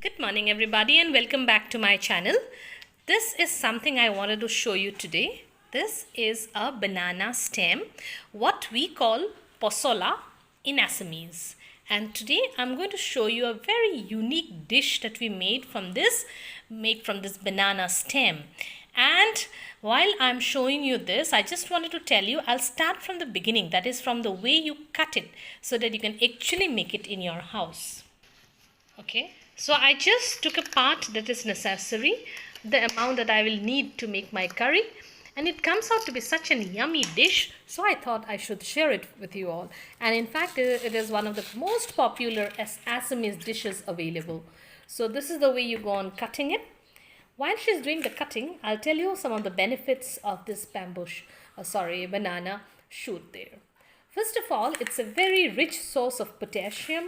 Good morning everybody and welcome back to my channel. This is something I wanted to show you today. This is a banana stem, what we call Posola in Assamese. And today I'm going to show you a very unique dish that we made from this banana stem. And while I'm showing you this, I just wanted to tell you, I'll start from the beginning, that is from the way you cut it, so that you can actually make it in your house. Okay, so I just took a part that is necessary, the amount that I will need to make my curry, and it comes out to be such an yummy dish, so I thought I should share it with you all. And in fact, it is one of the most popular Assamese dishes available. So this is the way you go on cutting it. While she's doing the cutting, I'll tell you some of the benefits of this banana shoot there. First of all, it's a very rich source of potassium,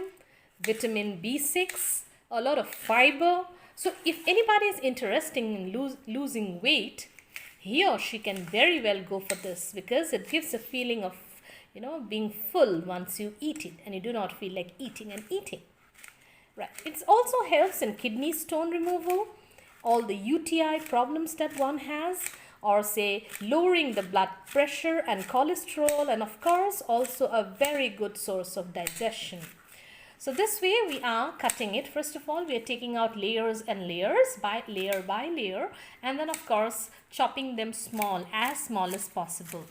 vitamin B6, a lot of fiber. So if anybody is interested in losing weight, he or she can very well go for this, because it gives a feeling of, being full once you eat it and you do not feel like eating and eating. Right. It also helps in kidney stone removal, all the UTI problems that one has, or say lowering the blood pressure and cholesterol, and of course also a very good source of digestion. So this way we are cutting it. First of all, we are taking out layers and layers by layer, and then of course chopping them as small as possible.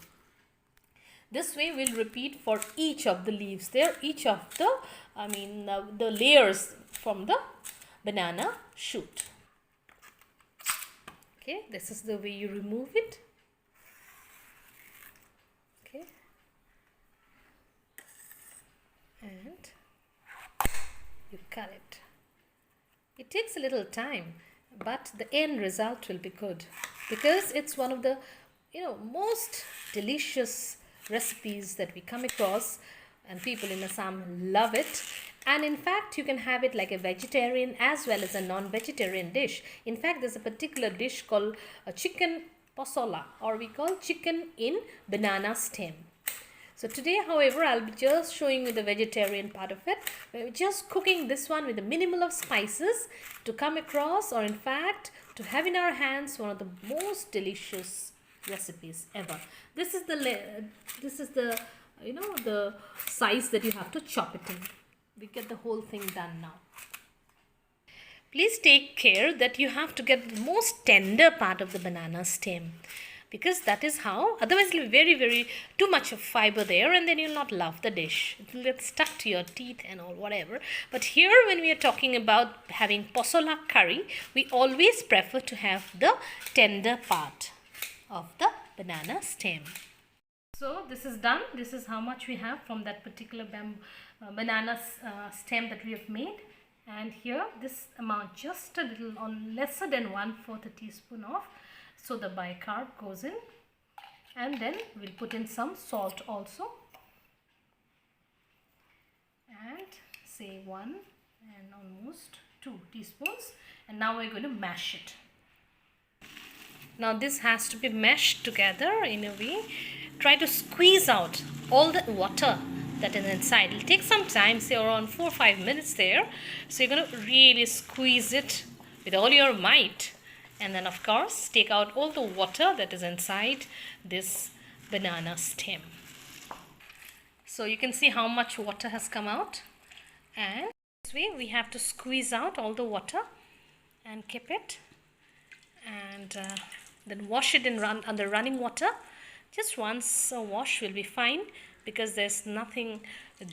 This way we'll repeat for each of the leaves there, each of the layers from the banana shoot. Okay, this is the way you remove it. Okay, and you cut it. It takes a little time, but the end result will be good, because it's one of the most delicious recipes that we come across, and people in Assam love it. And in fact, you can have it like a vegetarian as well as a non-vegetarian dish. In fact, there's a particular dish called a chicken Posola, or we call chicken in banana stem. So today, however, I'll be just showing you the vegetarian part of it. We're just cooking this one with a minimal of spices to come across, or in fact, to have in our hands one of the most delicious recipes ever. This is the the size that you have to chop it in. We get the whole thing done now. Please take care that you have to get the most tender part of the banana stem, because that is how, otherwise it will be very too much of fiber there, and then you'll not love the dish. It will get stuck to your teeth and all whatever. But here, when we are talking about having Posola curry, we always prefer to have the tender part of the banana stem. So this is done. This is how much we have from that particular banana stem that we have made. And here this amount, just a little, on lesser than 1/4 teaspoon of soda bicarb goes in, and then we'll put in some salt also, and say 1 and almost 2 teaspoons. And now we're going to mash it. Now this has to be mashed together in a way. Try to squeeze out all the water that is inside. It'll take some time, say around 4 or 5 minutes there. So you're going to really squeeze it with all your might, and then of course take out all the water that is inside this banana stem. So you can see how much water has come out, and this way we have to squeeze out all the water and keep it, and then wash it under running water. Just once a wash will be fine, because there's nothing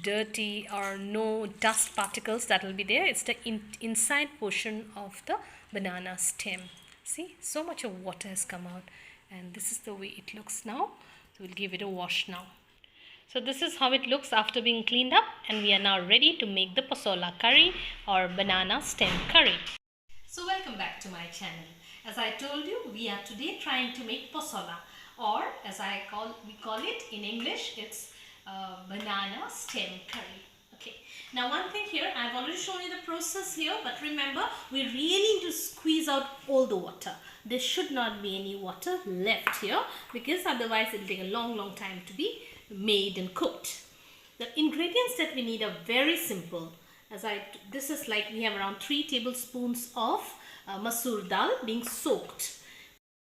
dirty or no dust particles that will be there. It's the inside portion of the banana stem. See, so much of water has come out, and this is the way it looks now. So we'll give it a wash now. So this is how it looks after being cleaned up, and we are now ready to make the Posola curry, or banana stem curry. So welcome back to my channel. As I told you, we are today trying to make Posola, or as we call it in English, it's banana stem curry. Okay, now one thing here, I've already shown you the process here, but remember, we really need to squeeze out all the water. There should not be any water left here, because otherwise it will take a long time to be made and cooked. The ingredients that we need are very simple. This is like we have around 3 tablespoons of masoor dal being soaked.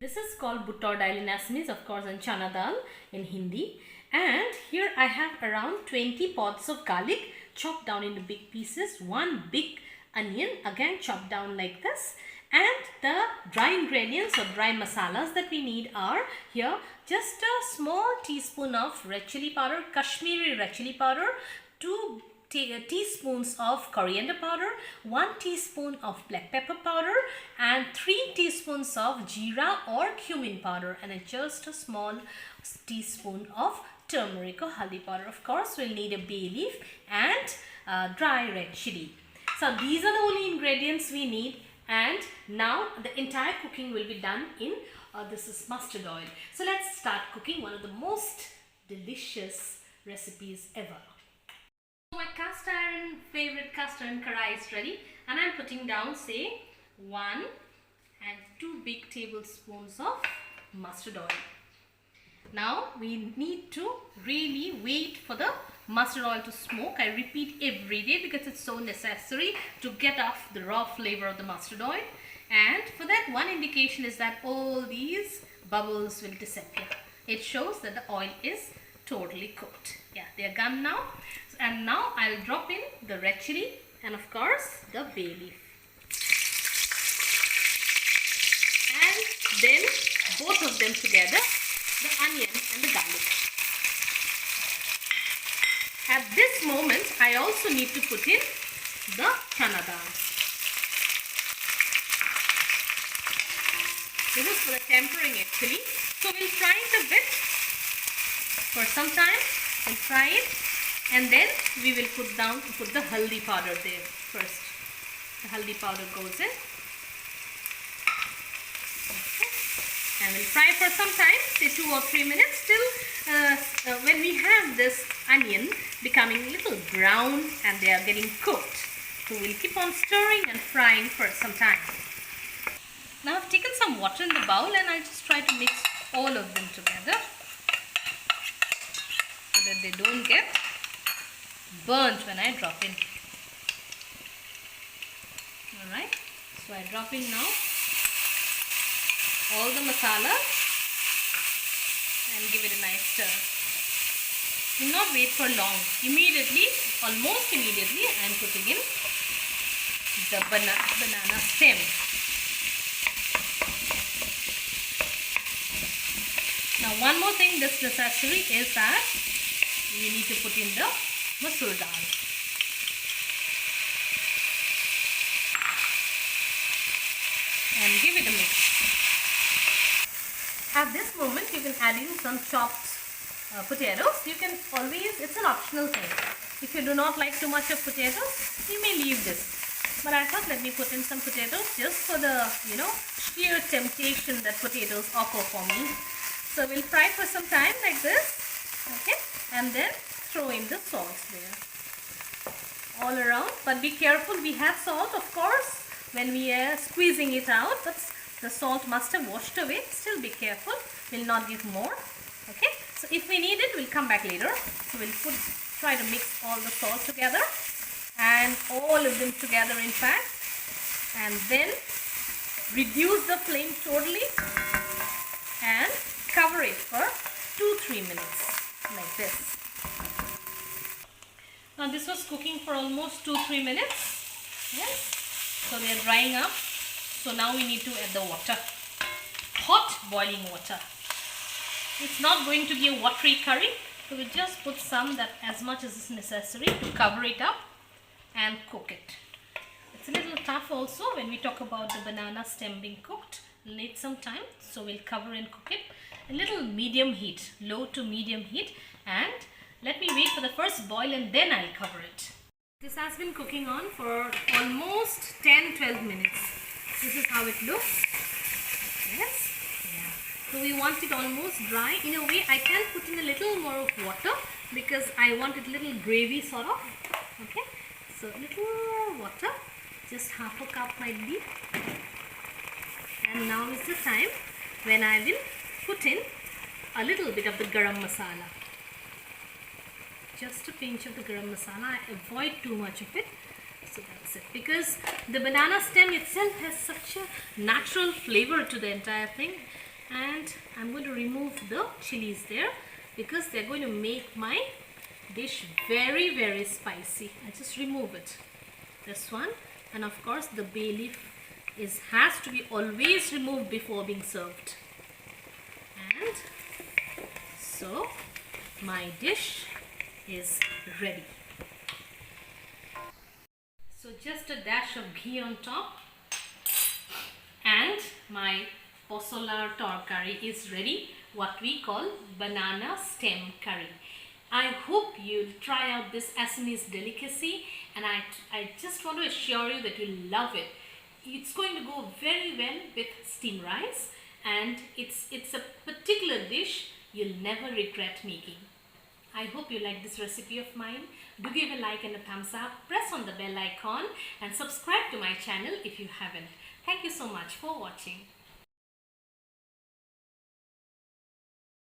This is called buttor dal in Assamese, of course, and chana dal in Hindi. And here I have around 20 pods of garlic chopped down into big pieces, 1 big onion again chopped down like this, and the dry ingredients or dry masalas that we need are here just a small teaspoon of red chili powder, Kashmiri red chili powder, 2 teaspoons of coriander powder, 1 teaspoon of black pepper powder, and 3 teaspoons of jeera or cumin powder, and just a small teaspoon of turmeric or haldi powder. Of course, we'll need a bay leaf and dry red chili. So these are the only ingredients we need, and now the entire cooking will be done in this is mustard oil. So let's start cooking one of the most delicious recipes ever. My favorite cast iron karai is ready, and I'm putting down say 1 and 2 big tablespoons of mustard oil. Now we need to really wait for the mustard oil to smoke. I repeat every day because it's so necessary to get off the raw flavor of the mustard oil, and for that one indication is that all these bubbles will disappear. It shows that the oil is totally cooked. Yeah, they are gone now. And now I'll drop in the red chili and of course the bay leaf. And then both of them together, the onion and the garlic. At this moment, I also need to put in the chana dal. This is for the tempering actually. So we'll fry it a bit for some time. We'll fry it. And then we will put the haldi powder there first. The haldi powder goes in. Okay. And we'll fry for some time, say 2 or 3 minutes, till when we have this onion becoming a little brown and they are getting cooked. So we'll keep on stirring and frying for some time. Now I've taken some water in the bowl and I just try to mix all of them together so that they don't get burnt when I drop in. Alright, so I drop in now all the masala and give it a nice stir. Do not wait for long. Immediately, almost immediately, I am putting in the banana stem. Now one more thing that's necessary is that we need to put in the masoor dal. And give it a mix. At this moment you can add in some chopped potatoes. You can always, it's an optional thing. If you do not like too much of potatoes, you may leave this. But I thought let me put in some potatoes just for the, sheer temptation that potatoes offer for me. So we'll fry for some time like this. Okay, and then throw in the salt there all around, but be careful, we have salt of course when we are squeezing it out, but the salt must have washed away. Still be careful, we'll not give more. Okay, so if we need it, we'll come back later. So we'll try to mix all the salt together and all of them together in fact, and then reduce the flame totally and cover it for 2-3 minutes like this. Now this was cooking for almost 2-3 minutes. Yes. So they are drying up. So now we need to add the water. Hot boiling water. It's not going to be a watery curry. So we'll just put some, that as much as is necessary to cover it up and cook it. It's a little tough also when we talk about the banana stem being cooked. We'll need some time. So we'll cover and cook it. A little medium heat, low to medium heat, and let me wait for the first boil and then I'll cover it. This has been cooking on for almost 10-12 minutes. This is how it looks. Yes. Yeah. So we want it almost dry. In a way, I can put in a little more of water because I want it a little gravy sort of. Okay. So little water, just half a cup might be. And now is the time when I will put in a little bit of the garam masala. Just a pinch of the garam masala. I avoid too much of it So that's it, because the banana stem itself has such a natural flavor to the entire thing. And I'm going to remove the chilies there because they're going to make my dish very, very spicy. I just remove it, this one. And of course the bay leaf has to be always removed before being served. And so my dish is ready. So just a dash of ghee on top, and my Posola curry is ready, what we call banana stem curry. I hope you'll try out this Assamese delicacy, and I just want to assure you that you'll love it. It's going to go very well with steamed rice, and it's a particular dish you'll never regret making. I hope you like this recipe of mine. Do give a like and a thumbs up, press on the bell icon and subscribe to my channel if you haven't. Thank you so much for watching.